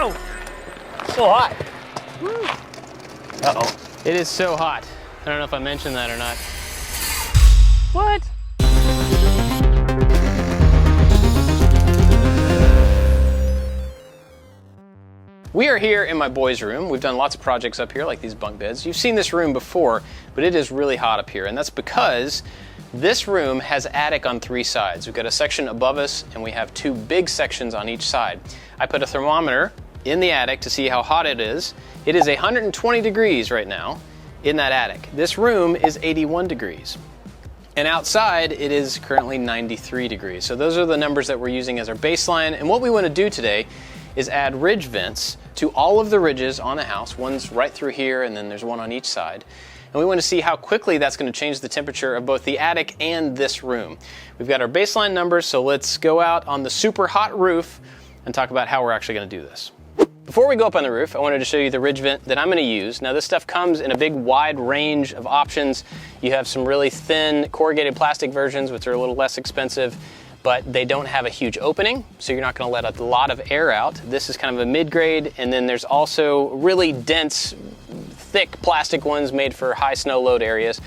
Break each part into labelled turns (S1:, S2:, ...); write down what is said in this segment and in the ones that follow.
S1: Whoa! So hot. Uh-oh. It is so hot. I don't know if I mentioned that or not. What? We are here in my boys' room. We've done lots of projects up here, like these bunk beds. You've seen this room before, but it is really hot up here, and that's because this room has attic on 3 sides. We've got a section above us, and we have 2 big sections on each side. I put a thermometer in the attic to see how hot it is. It is 120 degrees right now in that attic. This room is 81 degrees. And outside, it is currently 93 degrees. So those are the numbers that we're using as our baseline. And what we want to do today is add ridge vents to all of the ridges on the house. One's right through here, and then there's one on each side. And we want to see how quickly that's going to change the temperature of both the attic and this room. We've got our baseline numbers, so let's go out on the super hot roof and talk about how we're actually going to do this. Before we go up on the roof, I wanted to show you the ridge vent that I'm going to use. Now, this stuff comes in a big wide range of options. You have some really thin corrugated plastic versions, which are a little less expensive, but they don't have a huge opening, so you're not going to let a lot of air out. This is kind of a mid-grade, and then there's also really dense, thick plastic ones made for high snow load areas.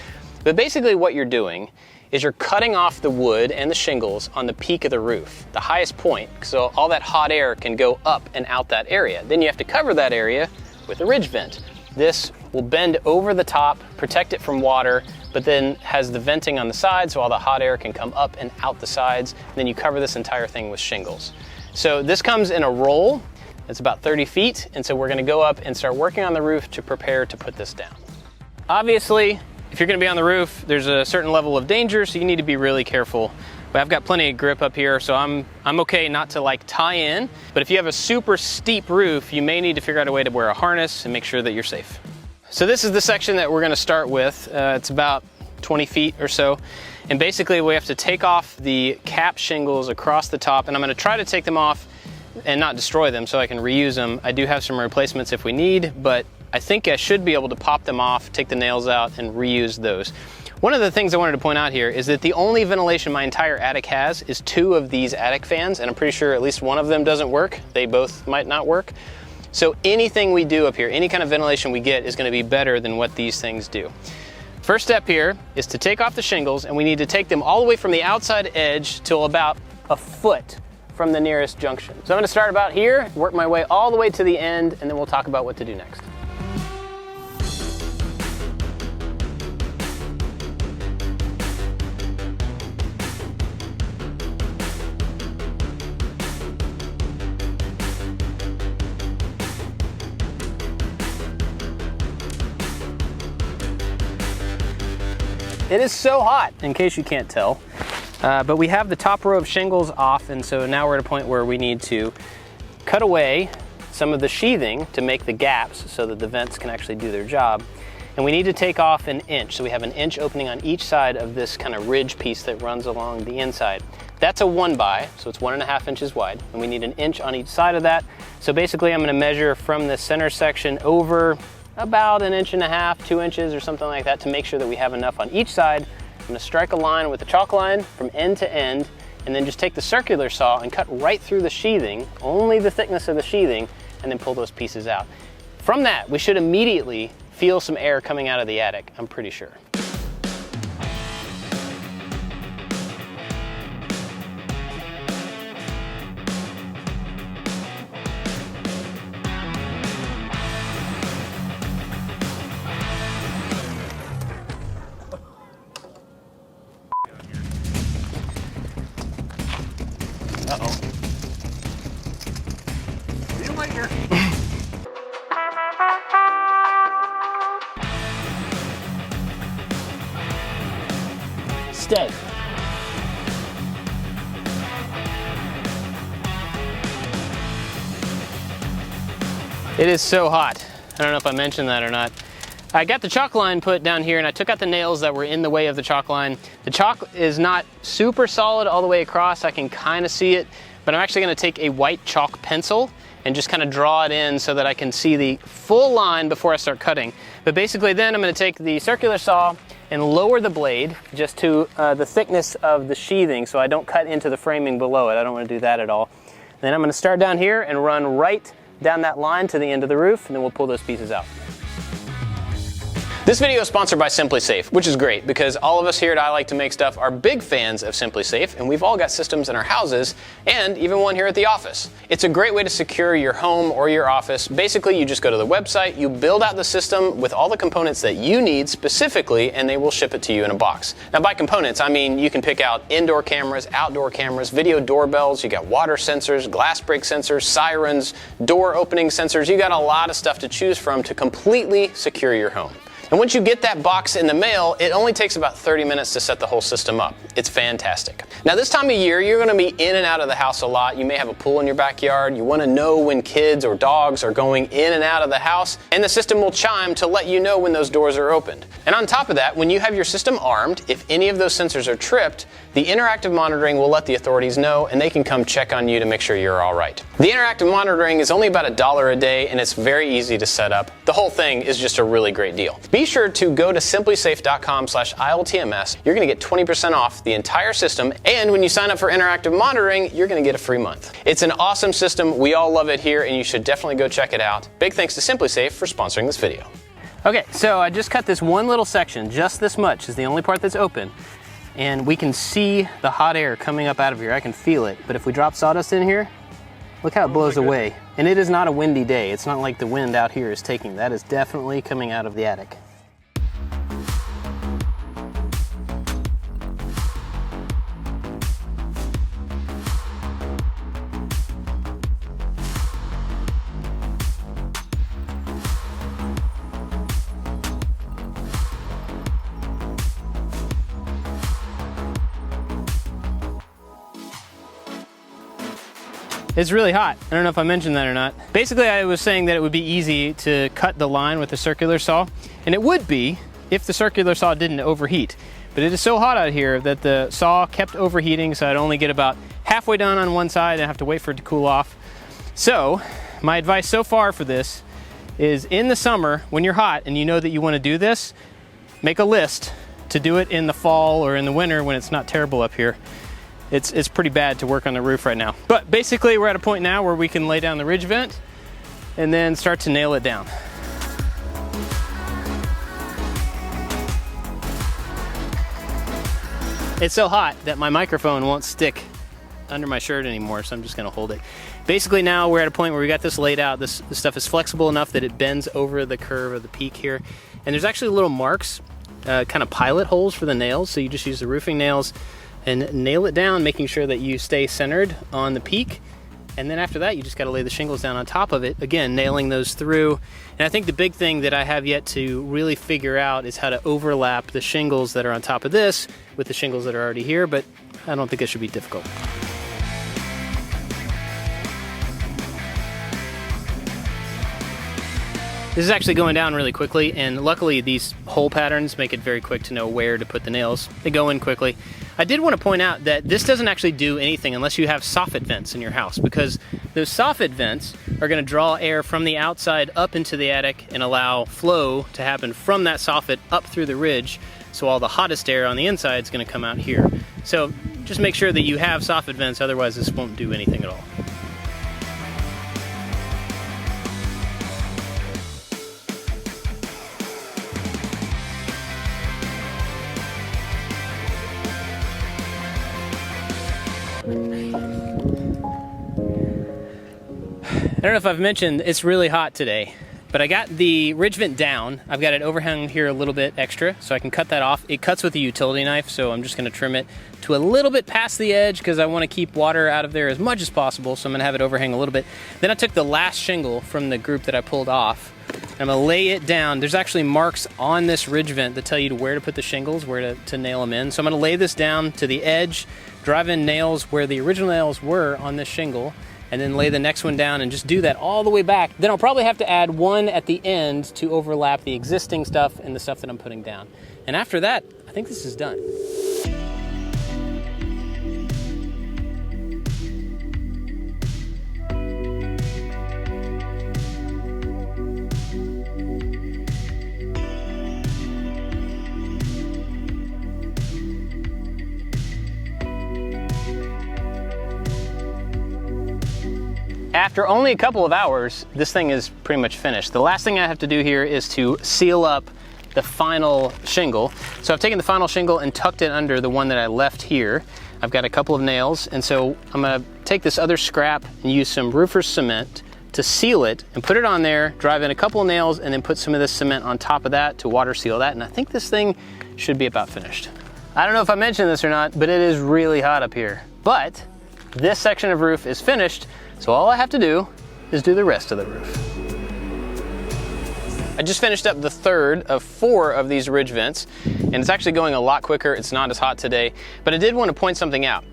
S1: But basically what you're doing is you're cutting off the wood and the shingles on the peak of the roof, the highest point, so all that hot air can go up and out that area. Then you have to cover that area with a ridge vent. This will bend over the top, protect it from water, but then has the venting on the side so all the hot air can come up and out the sides. And then you cover this entire thing with shingles. So this comes in a roll. It's about 30 feet, and so we're gonna go up and start working on the roof to prepare to put this down. Obviously, if you're gonna be on the roof, there's a certain level of danger, so you need to be really careful. But I've got plenty of grip up here, so I'm okay not to like tie in. But if you have a super steep roof, you may need to figure out a way to wear a harness and make sure that you're safe. So this is the section that we're gonna start with. It's about 20 feet or so. And basically we have to take off the cap shingles across the top, and I'm gonna try to take them off and not destroy them so I can reuse them. I do have some replacements if we need, but I think I should be able to pop them off, take the nails out, and reuse those. One of the things I wanted to point out here is that the only ventilation my entire attic has is 2 of these attic fans, and I'm pretty sure at least one of them doesn't work. They both might not work. So anything we do up here, any kind of ventilation we get is going to be better than what these things do. First step here is to take off the shingles, and we need to take them all the way from the outside edge till about a foot from the nearest junction. So I'm going to start about here, work my way all the way to the end, and then we'll talk about what to do next. It is so hot, in case you can't tell, but we have the top row of shingles off, and so now we're at a point where we need to cut away some of the sheathing to make the gaps so that the vents can actually do their job. And we need to take off 1 inch, so we have 1 inch opening on each side of this kind of ridge piece that runs along the inside. That's a 1x, so it's 1.5 inches wide, and we need 1 inch on each side of that. So basically I'm going to measure from the center section over about 1.5 inches, 2 inches or something like that to make sure that we have enough on each side. I'm going to strike a line with the chalk line from end to end, and then just take the circular saw and cut right through the sheathing, only the thickness of the sheathing, and then pull those pieces out. From that, we should immediately feel some air coming out of the attic, I'm pretty sure. Uh-oh. See you later. Stay. It is so hot. I don't know if I mentioned that or not. I got the chalk line put down here, and I took out the nails that were in the way of the chalk line. The chalk is not super solid all the way across. I can kind of see it, but I'm actually going to take a white chalk pencil and just kind of draw it in so that I can see the full line before I start cutting. But basically then I'm going to take the circular saw and lower the blade just to the thickness of the sheathing so I don't cut into the framing below it. I don't want to do that at all. Then I'm going to start down here and run right down that line to the end of the roof, and then we'll pull those pieces out. This video is sponsored by SimpliSafe, which is great because all of us here at ILikeToMakeStuff are big fans of SimpliSafe, and we've all got systems in our houses and even one here at the office. It's a great way to secure your home or your office. Basically, you just go to the website, you build out the system with all the components that you need specifically, and they will ship it to you in a box. Now, by components, I mean you can pick out indoor cameras, outdoor cameras, video doorbells, you got water sensors, glass break sensors, sirens, door opening sensors. You got a lot of stuff to choose from to completely secure your home. And once you get that box in the mail, it only takes about 30 minutes to set the whole system up. It's fantastic. Now, this time of year, you're gonna be in and out of the house a lot. You may have a pool in your backyard. You wanna know when kids or dogs are going in and out of the house, and the system will chime to let you know when those doors are opened. And on top of that, when you have your system armed, if any of those sensors are tripped, the interactive monitoring will let the authorities know, and they can come check on you to make sure you're all right. The interactive monitoring is only about $1 a day, and it's very easy to set up. The whole thing is just a really great deal. Be sure to go to simplisafe.com/ILTMS. You're going to get 20% off the entire system, and when you sign up for interactive monitoring, you're going to get a free month. It's an awesome system. We all love it here, and you should definitely go check it out. Big thanks to SimpliSafe for sponsoring this video. Okay, so I just cut this one little section. Just this much is the only part that's open. And we can see the hot air coming up out of here. I can feel it. But if we drop sawdust in here, look how it blows away. And it is not a windy day. It's not like the wind out here is taking. That is definitely coming out of the attic. It's really hot. I don't know if I mentioned that or not. Basically, I was saying that it would be easy to cut the line with a circular saw, and it would be if the circular saw didn't overheat. But it is so hot out here that the saw kept overheating, so I'd only get about halfway done on one side and have to wait for it to cool off. So, my advice so far for this is in the summer, when you're hot and you know that you want to do this, make a list to do it in the fall or in the winter when it's not terrible up here. It's pretty bad to work on the roof right now. But basically we're at a point now where we can lay down the ridge vent and then start to nail it down. It's so hot that my microphone won't stick under my shirt anymore, so I'm just gonna hold it. Basically now we're at a point where we got this laid out. This stuff is flexible enough that it bends over the curve of the peak here. And there's actually little marks, kind of pilot holes for the nails, so you just use the roofing nails and nail it down, making sure that you stay centered on the peak. And then after that, you just got to lay the shingles down on top of it. Again, nailing those through. And I think the big thing that I have yet to really figure out is how to overlap the shingles that are on top of this with the shingles that are already here, but I don't think it should be difficult. This is actually going down really quickly, and luckily these hole patterns make it very quick to know where to put the nails. They go in quickly. I did want to point out that this doesn't actually do anything unless you have soffit vents in your house, because those soffit vents are going to draw air from the outside up into the attic and allow flow to happen from that soffit up through the ridge, so all the hottest air on the inside is going to come out here. So just make sure that you have soffit vents, otherwise this won't do anything at all. I don't know if I've mentioned, it's really hot today, but I got the ridge vent down. I've got it overhung here a little bit extra, so I can cut that off. It cuts with a utility knife, so I'm just gonna trim it to a little bit past the edge because I wanna keep water out of there as much as possible, so I'm gonna have it overhang a little bit. Then I took the last shingle from the group that I pulled off. I'm gonna lay it down. There's actually marks on this ridge vent that tell you where to put the shingles, where to nail them in. So I'm gonna lay this down to the edge, drive in nails where the original nails were on this shingle, and then lay the next one down and just do that all the way back. Then I'll probably have to add one at the end to overlap the existing stuff and the stuff that I'm putting down. And after that, I think this is done. After only a couple of hours, this thing is pretty much finished. The last thing I have to do here is to seal up the final shingle. So I've taken the final shingle and tucked it under the one that I left here. I've got a couple of nails, and so I'm gonna take this other scrap and use some roofer's cement to seal it and put it on there, drive in a couple of nails, and then put some of this cement on top of that to water seal that. And I think this thing should be about finished. I don't know if I mentioned this or not, but it is really hot up here. But this section of roof is finished, so all I have to do is do the rest of the roof. I just finished up the third of 4 of these ridge vents, and it's actually going a lot quicker. It's not as hot today, but I did want to point something out.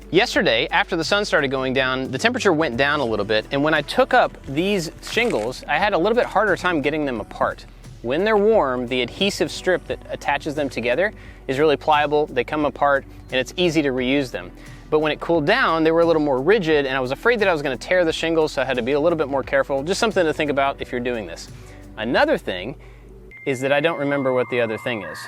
S1: Yesterday, after the sun started going down, the temperature went down a little bit, and when I took up these shingles, I had a little bit harder time getting them apart. When they're warm, the adhesive strip that attaches them together is really pliable, they come apart, and it's easy to reuse them. But when it cooled down, they were a little more rigid, and I was afraid that I was going to tear the shingles, so I had to be a little bit more careful. Just something to think about if you're doing this. Another thing is that I don't remember what the other thing is.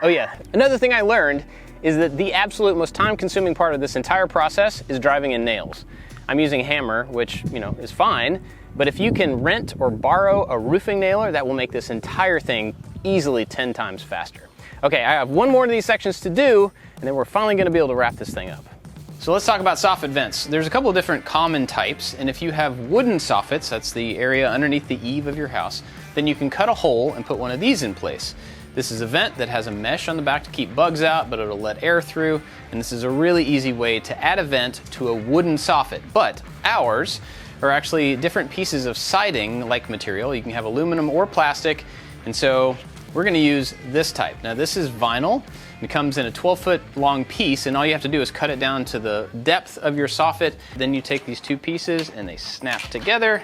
S1: Oh yeah, another thing I learned is that the absolute most time-consuming part of this entire process is driving in nails. I'm using a hammer, which, you know, is fine, but if you can rent or borrow a roofing nailer, that will make this entire thing easily 10 times faster. Okay, I have one more of these sections to do, and then we're finally gonna be able to wrap this thing up. So let's talk about soffit vents. There's a couple of different common types, and if you have wooden soffits, that's the area underneath the eave of your house, then you can cut a hole and put one of these in place. This is a vent that has a mesh on the back to keep bugs out, but it'll let air through, and this is a really easy way to add a vent to a wooden soffit. But ours are actually different pieces of siding-like material. You can have aluminum or plastic, and so we're gonna use this type. Now this is vinyl. It comes in a 12-foot long piece, and all you have to do is cut it down to the depth of your soffit. Then you take these 2 pieces and they snap together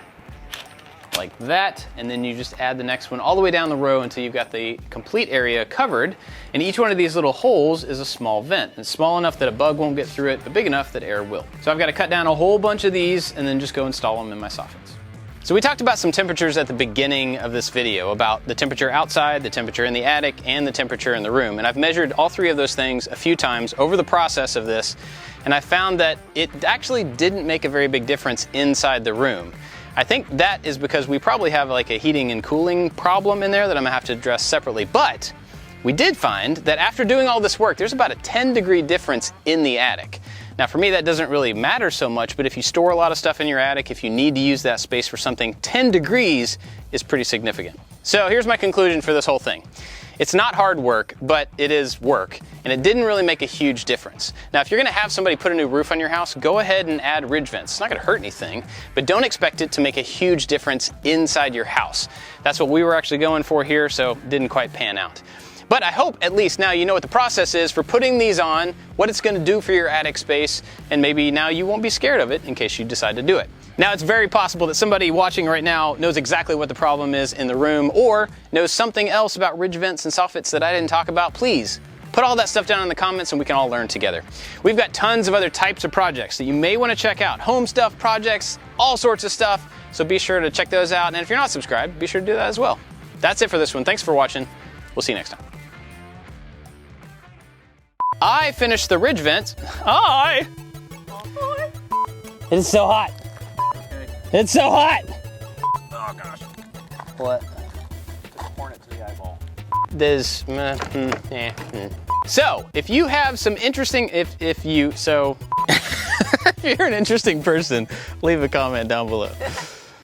S1: like that, and then you just add the next one all the way down the row until you've got the complete area covered. And each one of these little holes is a small vent. It's small enough that a bug won't get through it, but big enough that air will. So I've got to cut down a whole bunch of these and then just go install them in my soffits. So we talked about some temperatures at the beginning of this video, about the temperature outside, the temperature in the attic, and the temperature in the room. And I've measured all 3 of those things a few times over the process of this, and I found that it actually didn't make a very big difference inside the room. I think that is because we probably have like a heating and cooling problem in there that I'm gonna have to address separately. But we did find that after doing all this work, there's about a 10-degree difference in the attic. Now for me, that doesn't really matter so much, but if you store a lot of stuff in your attic, if you need to use that space for something, 10 degrees is pretty significant. So here's my conclusion for this whole thing. It's not hard work, but it is work, and it didn't really make a huge difference. Now, if you're gonna have somebody put a new roof on your house, go ahead and add ridge vents. It's not gonna hurt anything, but don't expect it to make a huge difference inside your house. That's what we were actually going for here, so it didn't quite pan out. But I hope at least now you know what the process is for putting these on, what it's gonna do for your attic space, and maybe now you won't be scared of it in case you decide to do it. Now, it's very possible that somebody watching right now knows exactly what the problem is in the room, or knows something else about ridge vents and soffits that I didn't talk about. Please put all that stuff down in the comments and we can all learn together. We've got tons of other types of projects that you may want to check out. Home stuff, projects, all sorts of stuff. So be sure to check those out. And if you're not subscribed, be sure to do that as well. That's it for this one. Thanks for watching. We'll see you next time. I finished the ridge vents. It's so hot. It's so hot.
S2: Oh gosh.
S1: What?
S2: Just horn it to the eyeball.
S1: There's, So, if you have some interesting, if you're an interesting person, leave a comment down below.